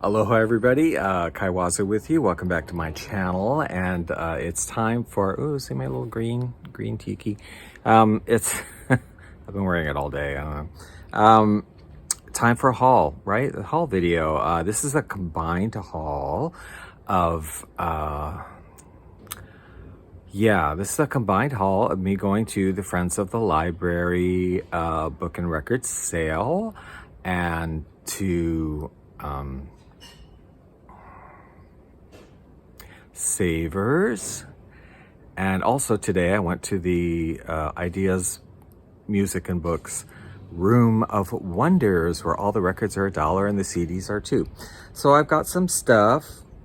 Aloha everybody, Kaiwaza with you. Welcome back to my channel, and it's time for, ooh, see my little green tiki? It's, I've been wearing it all day, I don't know. Time for a haul, right? The haul video. This is a combined haul of, this is a combined haul of me going to the Friends of the Library book and record sale, and to Savers. And also today I went to the Ideas Music and Books Room of Wonders, where all the records are $1 and the CDs are $2. So I've got some stuff,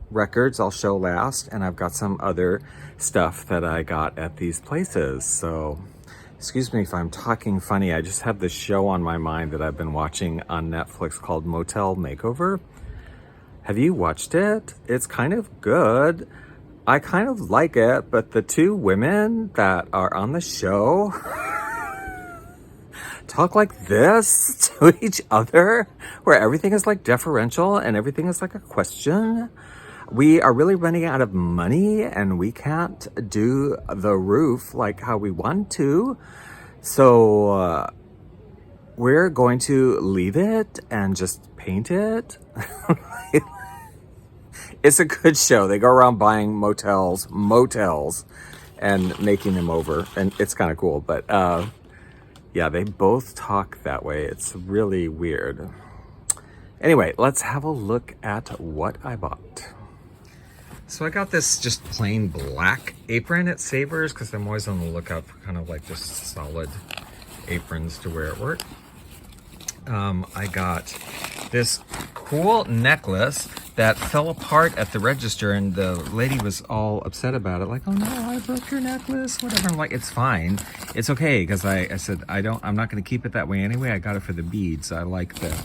records I'll show last, and I've got some other stuff that I got at these places. So excuse me if I'm talking funny. I just have this show on my mind that I've been watching on Netflix called Motel Makeover. Have you watched it? It's kind of good. I kind of like it, but the two women that are on the show talk like this to each other, where everything is like deferential and everything is like a question. We are really running out of money and we can't do the roof like how we want to. So we're going to leave it and just paint it. It's a good show. They go around buying motels, and making them over. And it's kind of cool. But yeah, they both talk that way. It's really weird. Anyway, let's have a look at what I bought. So I got this just plain black apron at Savers because I'm always on the lookout for kind of like just solid aprons to wear at work. I got this cool necklace that fell apart at the register, and the lady was all upset about it, like, oh no, I broke your necklace, whatever. I'm like, it's fine, it's okay, because I said I'm not going to keep it that way anyway. I got it for the beads. I like the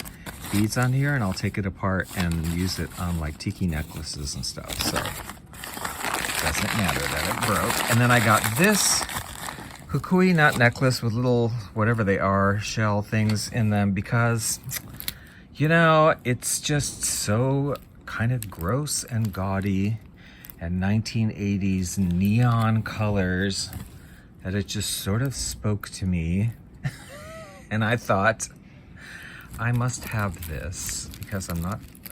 beads on here, and I'll take it apart and use it on like tiki necklaces and stuff, so it doesn't matter that it broke. And then I got this kukui nut necklace with little whatever they are shell things in them, because you know, it's just so kind of gross and gaudy and 1980s neon colors that it just sort of spoke to me. And I thought, I must have this because I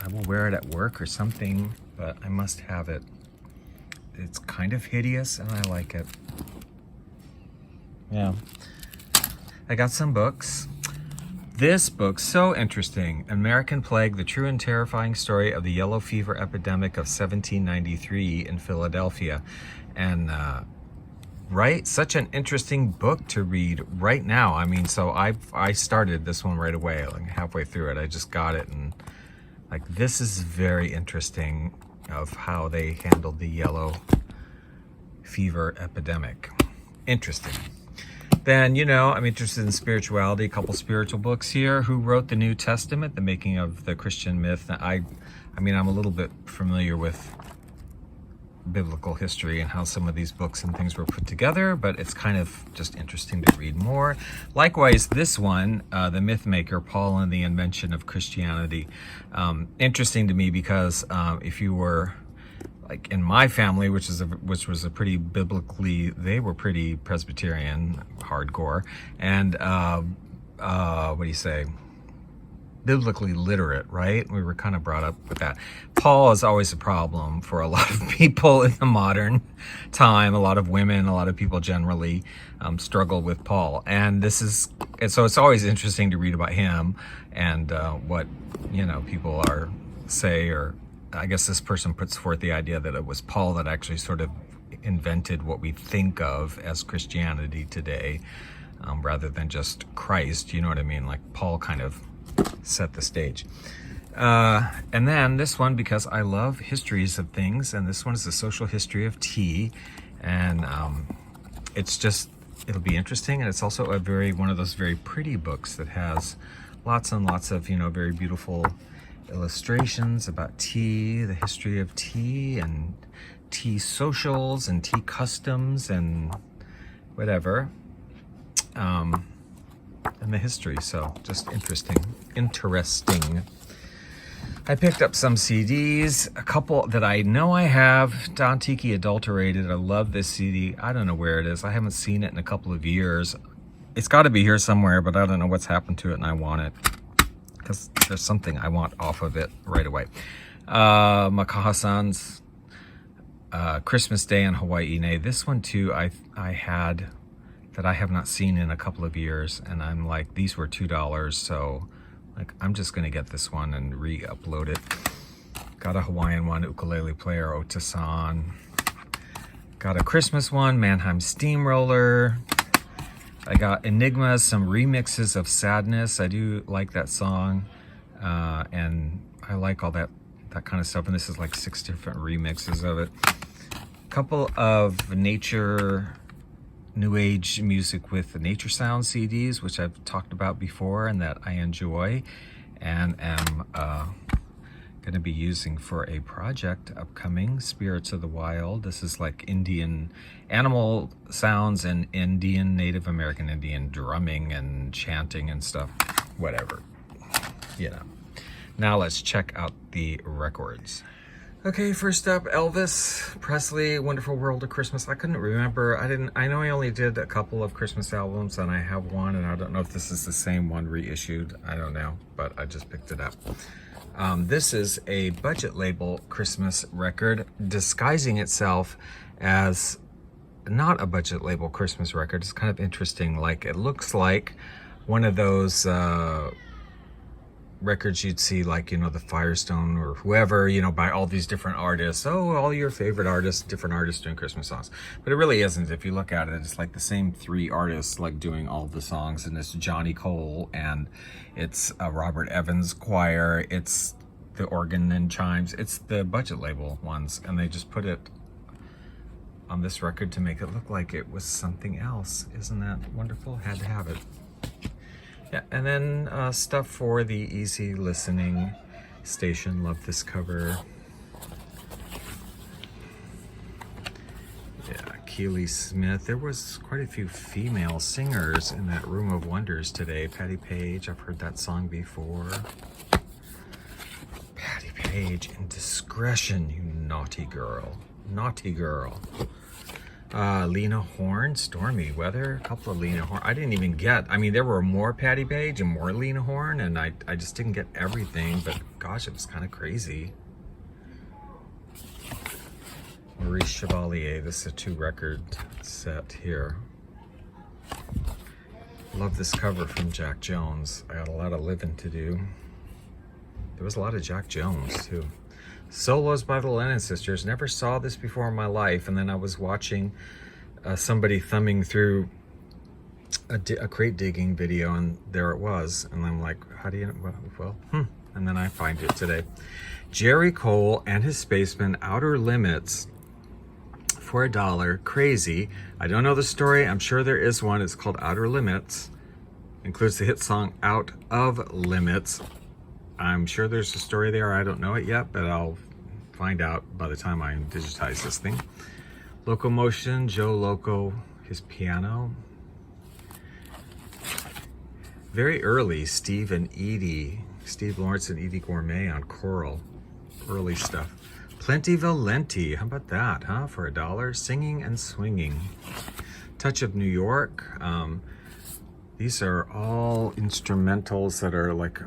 will wear it at work or something, but I must have it. It's kind of hideous and I like it. Yeah. I got some books. This book, so interesting. American Plague, the true and terrifying story of the yellow fever epidemic of 1793 in Philadelphia. And right, such an interesting book to read right now. I mean, so I started this one right away, like halfway through it. I just got it, and like, this is very interesting of how they handled the yellow fever epidemic. Interesting. Then, you know, I'm interested in spirituality, a couple spiritual books here. Who wrote the New Testament? The Making of the Christian Myth. I mean, I'm a little bit familiar with biblical history and how some of these books and things were put together, but it's kind of just interesting to read more. Likewise, this one, The Myth Maker, Paul and the Invention of Christianity. Interesting to me because if you were like in my family, which was a pretty biblically, they were pretty Presbyterian, hardcore, and what do you say, biblically literate, right? We were kind of brought up with that. Paul is always a problem for a lot of people in the modern time. A lot of women, a lot of people generally struggle with Paul, and so it's always interesting to read about him and what, you know, people say, or I guess this person puts forth the idea that it was Paul that actually sort of invented what we think of as Christianity today, rather than just Christ, you know what I mean? Like, Paul kind of set the stage. And then this one, because I love histories of things, and this one is the social history of tea, and it'll be interesting, and it's also one of those very pretty books that has lots and lots of, you know, very beautiful illustrations about tea, the history of tea, and tea socials and tea customs and whatever, and the history. So just interesting. I picked up some CDs, a couple that I know I have. Don Tiki Adulterated. I love this CD. I don't know where it is. I haven't seen it in a couple of years. It's got to be here somewhere, but I don't know what's happened to it, and I want it because there's something I want off of it right away. Makaha-san's Christmas Day in Hawaii. This one too I had that I have not seen in a couple of years, and I'm like, these were $2, so like I'm just gonna get this one and re-upload it. Got a Hawaiian one, Ukulele Player Ota-san. Got a Christmas one, Mannheim Steamroller. I got Enigma, some remixes of Sadness. I do like that song, and I like all that kind of stuff, and this is like 6 different remixes of it. Couple of nature, new age music with the nature sound CDs, which I've talked about before and that I enjoy and am going to be using for a project upcoming, Spirits of the Wild. This is like Indian animal sounds and Indian, Native American Indian drumming and chanting and stuff, whatever, you know. Now let's check out the records. Okay, first up, Elvis Presley, Wonderful World of Christmas. I couldn't remember. I know I only did a couple of Christmas albums, and I have one, and I don't know if this is the same one reissued. I don't know, but I just picked it up. This is a budget label Christmas record disguising itself as not a budget label Christmas record. It's kind of interesting. Like, it looks like one of those records you'd see, like, you know, the Firestone or whoever, you know, by all these different artists. Oh, all your favorite artists, different artists doing Christmas songs. But it really isn't. If you look at it, it's like the same 3 artists like doing all the songs, and it's Johnny Cole, and it's Robert Evans choir, it's the organ and chimes, it's the budget label ones, and they just put it on this record to make it look like it was something else. Isn't that wonderful? Had to have it. Yeah, and then stuff for the easy listening station. Love this cover. Yeah, Keely Smith. There was quite a few female singers in that Room of Wonders today. Patti Page, I've heard that song before. Patti Page, Indiscretion, you naughty girl. Naughty girl. Lena Horne, Stormy Weather, a couple of Lena Horne. I didn't even get, I mean, there were more Patti Page and more Lena Horne, and I just didn't get everything, but gosh, it was kind of crazy. Maurice Chevalier, this is a 2-record set here. Love this cover from Jack Jones. I got a lot of living to do. There was a lot of Jack Jones too. Solos by the Lennon Sisters. Never saw this before in my life, and then I was watching somebody thumbing through a crate digging video, and there it was, and I'm like, how do you know? And then I find it today. Jerry Cole and his Spacemen, Outer Limits, for $1. Crazy. I don't know the story. I'm sure there is one. It's called Outer Limits. Includes the hit song Out of Limits. I'm sure there's a story there. I don't know it yet, but I'll find out by the time I digitize this thing. Locomotion, Joe Loco, his piano. Very early, Steve Lawrence and Edie Gourmet on choral. Early stuff. Plenty Valenti, how about that, huh? For $1, Singing and Swinging. Touch of New York. These are all instrumentals that are like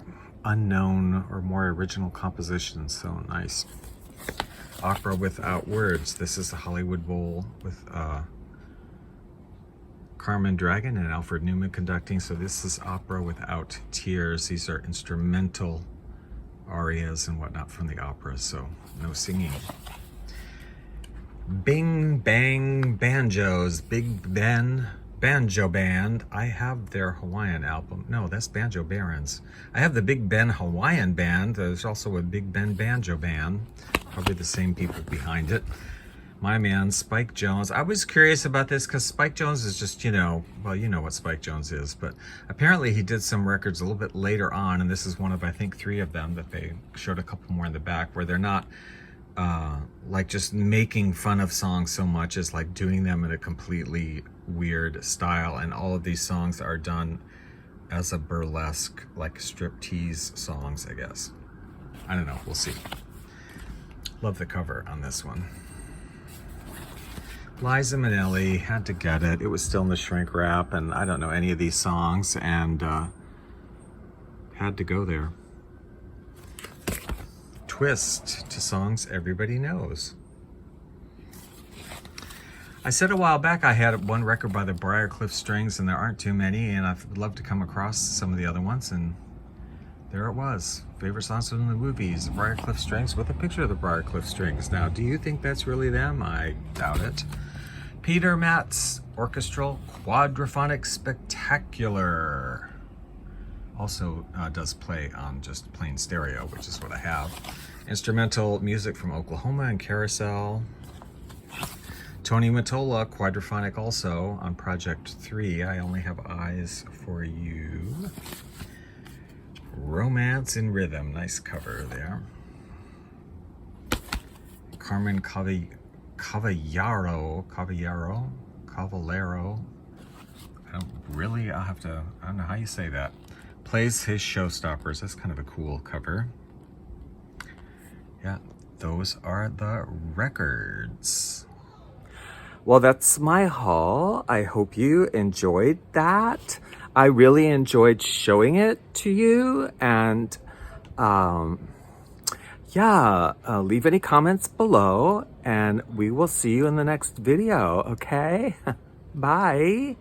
unknown or more original compositions, so nice. Opera Without Words. This is the Hollywood Bowl with Carmen Dragon and Alfred Newman conducting. So this is Opera Without Tears. These are instrumental arias and whatnot from the opera, so no singing. Bing Bang Banjos, Big Ben Banjo Band. I have their Hawaiian album. No, that's Banjo Barons. I have the Big Ben Hawaiian Band. There's also a Big Ben Banjo Band. Probably the same people behind it. My man, Spike Jones. I was curious about this because Spike Jones is just, you know, well, you know what Spike Jones is, but apparently he did some records a little bit later on, and this is one of, I think, 3 of them that they showed a couple more in the back, where they're not like just making fun of songs so much as like doing them in a completely weird style, and all of these songs are done as a burlesque, like striptease songs, I guess. I don't know, we'll see. Love the cover on this one. Liza Minnelli, had to get it. It was still in the shrink wrap, and I don't know any of these songs, and had to go there. Twist to songs everybody knows. I said a while back I had one record by the Briarcliff Strings, and there aren't too many, and I'd love to come across some of the other ones, and there it was. Favorite songs from the movies, Briarcliff Strings, with a picture of the Briarcliff Strings. Now, do you think that's really them? I doubt it. Peter Matt's Orchestral Quadraphonic Spectacular. Also does play on just plain stereo, which is what I have. Instrumental music from Oklahoma and Carousel. Tony Mottola, quadraphonic also on Project 3. I Only Have Eyes for You. Romance in Rhythm, nice cover there. Carmen Cavallaro. I don't know how you say that. Plays his Showstoppers. That's kind of a cool cover. Yeah, those are the records. Well, that's my haul. I hope you enjoyed that. I really enjoyed showing it to you, and leave any comments below, and we will see you in the next video, okay? Bye.